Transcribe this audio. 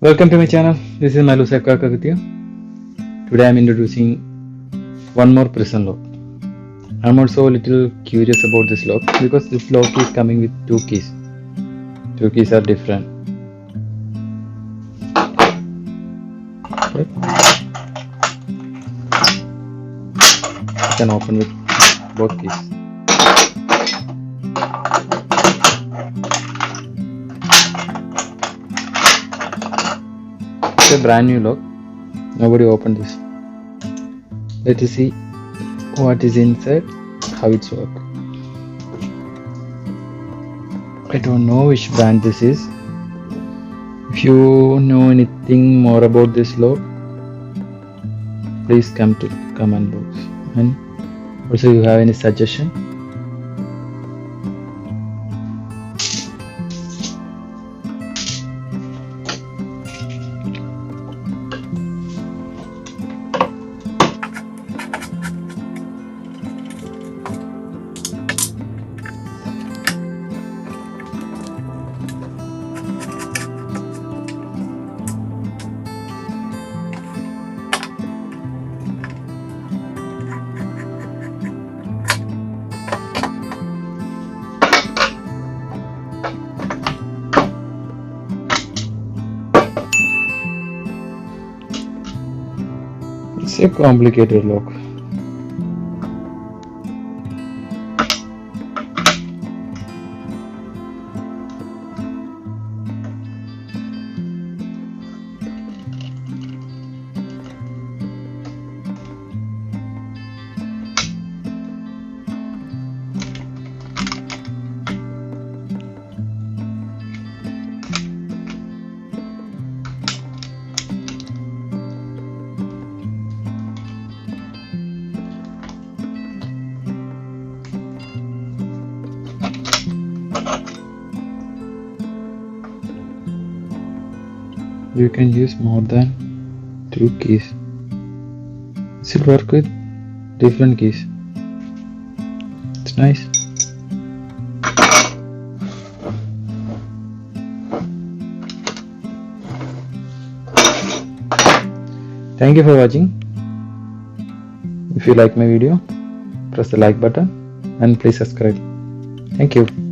Welcome to my channel. This is Mallu with you. Today I am introducing one more prison lock. I am also a little curious about this lock because this lock is coming with two keys. Two keys are different. Okay. You can open with both keys. It's a brand new lock. Nobody opened this. Let us see what is inside, how it's work. I don't know which brand this is. If you know anything more about this lock, please come to comment box. And also, you have any suggestion? It's a complicated lock. You can use more than two keys. It should work with different keys. It's nice. Thank you for watching. If you like my video, press the like button and please subscribe. Thank you.